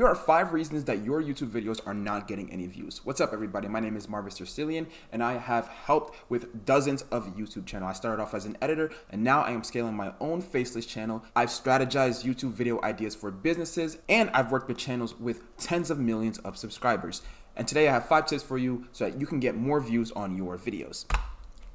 Here are 5 reasons that your YouTube videos are not getting any views. What's up, everybody? My name is Marvis Tercillian, and I have helped with dozens of YouTube channels. I started off as an editor, and now I am scaling my own faceless channel. I've strategized YouTube video ideas for businesses, and I've worked with channels with tens of millions of subscribers. And today I have 5 tips for you so that you can get more views on your videos.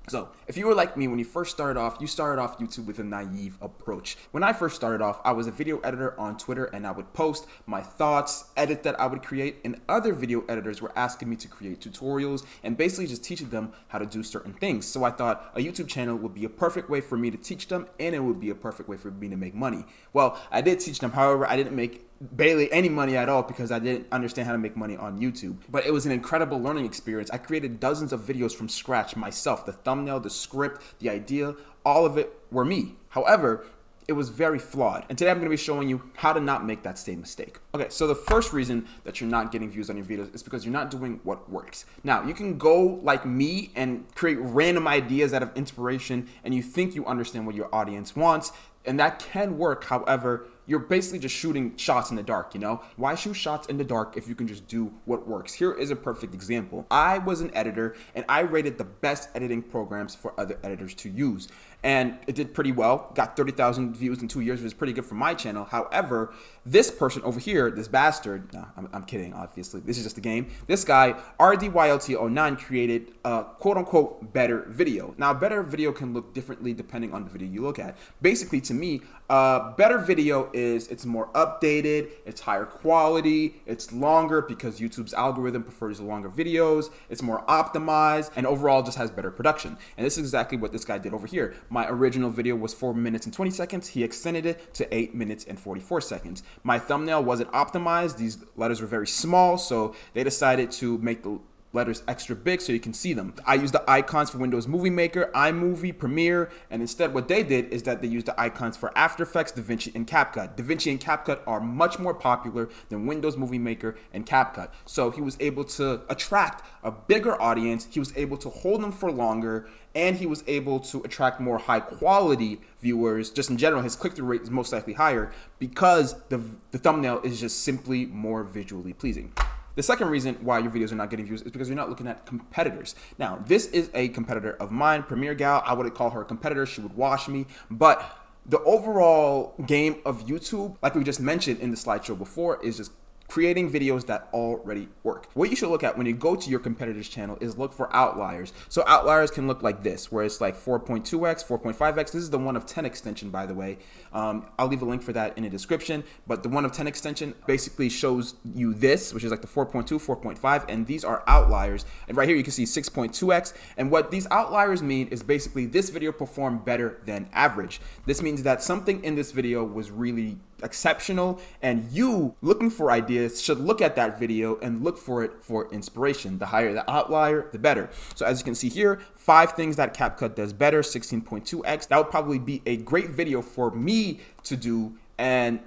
So, if you were like me when you first started off, you started off YouTube with a naive approach. When I first started off, I was a video editor on Twitter, and I would post my thoughts, edit that I would create, and other video editors were asking me to create tutorials and basically just teaching them how to do certain things. So I thought a YouTube channel would be a perfect way for me to teach them, and it would be a perfect way for me to make money. Well, I did teach them, however, I didn't make barely any money at all because I didn't understand how to make money on YouTube. But it was an incredible learning experience. I created dozens of videos from scratch myself. The thumbnail, the script, the idea, all of it were me. However, it was very flawed. And today I'm going to be showing you how to not make that same mistake. Okay, so the first reason that you're not getting views on your videos is because you're not doing what works. Now, you can go like me and create random ideas out of inspiration, and you think you understand what your audience wants, and that can work. However, you're basically just shooting shots in the dark, you know? Why shoot shots in the dark if you can just do what works? Here is a perfect example. I was an editor, and I rated the best editing programs for other editors to use. And it did pretty well. Got 30,000 views in 2 years, which is pretty good for my channel. However, this person over here, this bastard, no, I'm kidding, obviously. This is just a game. This guy, RDYLT09, created a quote-unquote better video. Now, a better video can look differently depending on the video you look at. Basically, to me, better video is it's more updated, it's higher quality, it's longer because YouTube's algorithm prefers longer videos, it's more optimized, and overall just has better production. And this is exactly what this guy did over here. My original video was 4 minutes and 20 seconds. He extended it to 8 minutes and 44 seconds. My thumbnail wasn't optimized. These letters were very small, so they decided to make the letters extra big so you can see them. I used the icons for Windows Movie Maker, iMovie, Premiere, and instead what they did is that they used the icons for After Effects, DaVinci, and CapCut. DaVinci and CapCut are much more popular than Windows Movie Maker and CapCut. So he was able to attract a bigger audience, he was able to hold them for longer, and he was able to attract more high quality viewers. Just in general, his click-through rate is most likely higher because the thumbnail is just simply more visually pleasing. The second reason why your videos are not getting views is because you're not looking at competitors. Now, this is a competitor of mine, Premiere Gal. I wouldn't call her a competitor. She would wash me. But the overall game of YouTube, like we just mentioned in the slideshow before, is just creating videos that already work. What you should look at when you go to your competitor's channel is look for outliers. So outliers can look like this, where it's like 4.2x, 4.5x. This is the 1 of 10 extension, by the way. I'll leave a link for that in the description. But the 1 of 10 extension basically shows you this, which is like the 4.2, 4.5, and these are outliers. And right here you can see 6.2x. And what these outliers mean is basically this video performed better than average. This means that something in this video was really exceptional, and you looking for ideas should look at that video and look for it for inspiration. The higher the outlier, the better. So as you can see here, 5 things that CapCut does better, 16.2x. That would probably be a great video for me to do and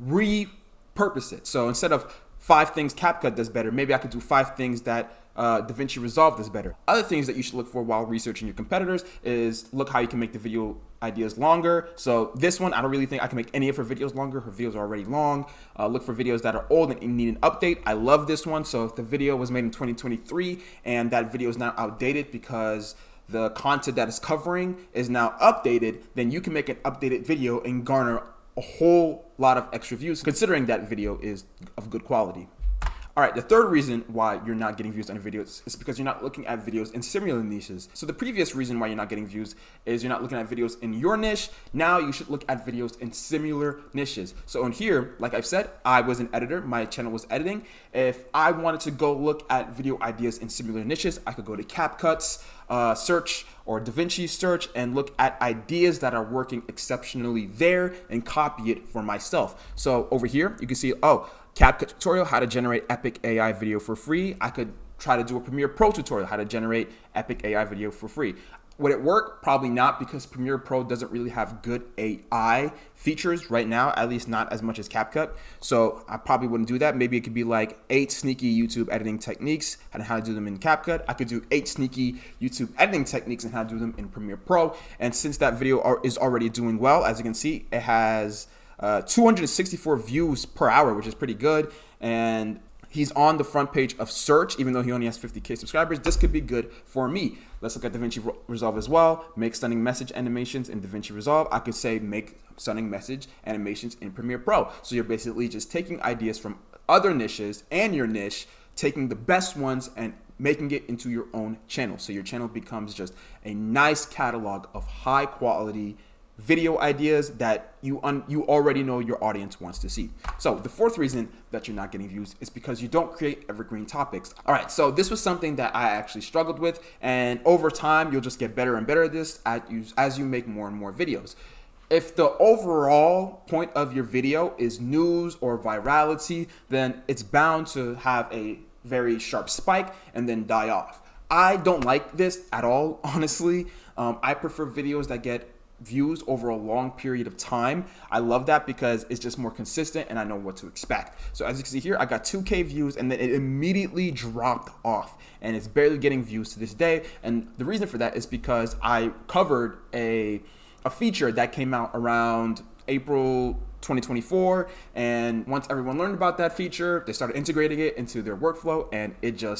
repurpose it. So instead of 5 things CapCut does better, maybe I could do 5 things that DaVinci Resolve does better. Other things that you should look for while researching your competitors is look how you can make the video ideas longer. So this one, I don't really think I can make any of her videos longer. Her videos are already long. Look for videos that are old and need an update. I love this one. So if the video was made in 2023 and that video is now outdated because the content that it's covering is now updated, then you can make an updated video and garner a whole lot of extra views considering that video is of good quality. All right, the third reason why you're not getting views on your videos is because you're not looking at videos in similar niches. So the previous reason why you're not getting views is you're not looking at videos in your niche. Now you should look at videos in similar niches. So in here, like I've said, I was an editor. My channel was editing. If I wanted to go look at video ideas in similar niches, I could go to CapCut's search or DaVinci search and look at ideas that are working exceptionally there and copy it for myself. So over here, you can see, oh, CapCut tutorial, how to generate epic AI video for free. I could try to do a Premiere Pro tutorial, how to generate epic AI video for free. Would it work? Probably not, because Premiere Pro doesn't really have good AI features right now, at least not as much as CapCut. So I probably wouldn't do that. Maybe it could be like 8 sneaky YouTube editing techniques and how to do them in CapCut. I could do 8 sneaky YouTube editing techniques and how to do them in Premiere Pro. And since that video is already doing well, as you can see, it has 264 views per hour, which is pretty good. and he's on the front page of search, even though he only has 50K subscribers. This could be good for me. Let's look at DaVinci Resolve as well. Make stunning message animations in DaVinci Resolve. I could say make stunning message animations in Premiere Pro. So you're basically just taking ideas from other niches and your niche, taking the best ones and making it into your own channel. So your channel becomes just a nice catalog of high quality video ideas that you already know your audience wants to see. So the fourth reason that you're not getting views is because you don't create evergreen topics. All right, so this was something that I actually struggled with, and over time you'll just get better and better at this as you make more and more videos. If the overall point of your video is news or virality, then it's bound to have a very sharp spike and then die off. I don't like this at all, honestly. I prefer videos that get views over a long period of time. I love that because it's just more consistent and I know what to expect. So as you can see here, I got 2K views and then it immediately dropped off and it's barely getting views to this day. And the reason for that is because I covered a feature that came out around April 2024, and once everyone learned about that feature, they started integrating it into their workflow, and it's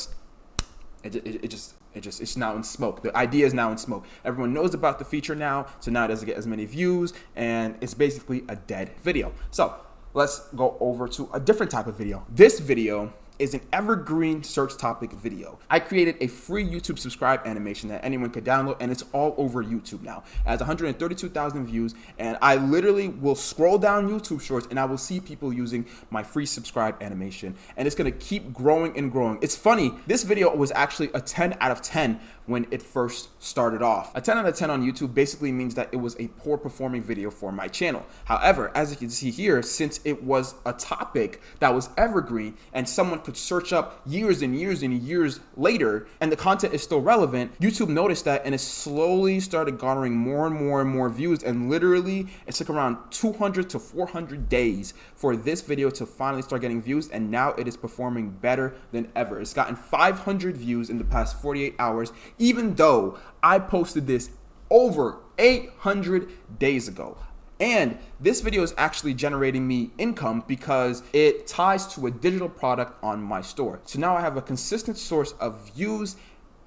now in smoke. The idea is now in smoke. Everyone knows about the feature now, so now it doesn't get as many views, and it's basically a dead video. So let's go over to a different type of video. This video is an evergreen search topic video. I created a free YouTube subscribe animation that anyone could download, and it's all over YouTube now. It has 132,000 views, and I literally will scroll down YouTube shorts and I will see people using my free subscribe animation, and it's gonna keep growing and growing. It's funny, this video was actually a 10 out of 10 when it first started off. A 10 out of 10 on YouTube basically means that it was a poor performing video for my channel. However, as you can see here, since it was a topic that was evergreen and someone could search up years and years and years later, and the content is still relevant, YouTube noticed that and it slowly started garnering more and more and more views, and literally it took around 200 to 400 days for this video to finally start getting views, and now it is performing better than ever. It's gotten 500 views in the past 48 hours, even though I posted this over 800 days ago. And this video is actually generating me income because it ties to a digital product on my store. So now I have a consistent source of views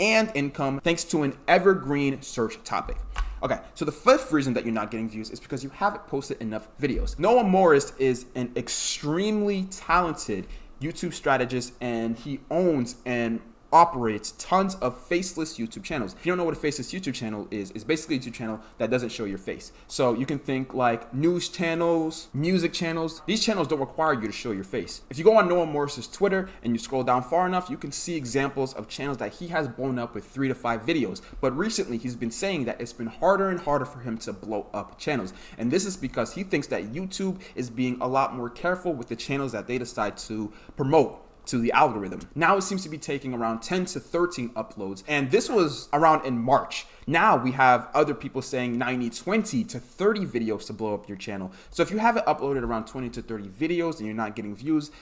and income thanks to an evergreen search topic. Okay, so the fifth reason that you're not getting views is because you haven't posted enough videos. Noah Morris is an extremely talented YouTube strategist, and he owns and operates tons of faceless YouTube channels. If you don't know what a faceless YouTube channel is, it's basically a YouTube channel that doesn't show your face. So you can think like news channels, music channels. These channels don't require you to show your face. If you go on Noah Morris's Twitter and you scroll down far enough, you can see examples of channels that he has blown up with 3 to 5 videos. But recently he's been saying that it's been harder and harder for him to blow up channels. And this is because he thinks that YouTube is being a lot more careful with the channels that they decide to promote to the algorithm. Now it seems to be taking around 10 to 13 uploads, and this was around in March. Now we have other people saying now you need 20 to 30 videos to blow up your channel. So if you haven't uploaded around 20 to 30 videos and you're not getting views,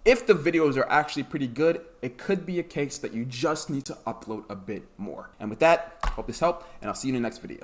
if the videos are actually pretty good, it could be a case that you just need to upload a bit more. And with that, hope this helped, and I'll see you in the next video.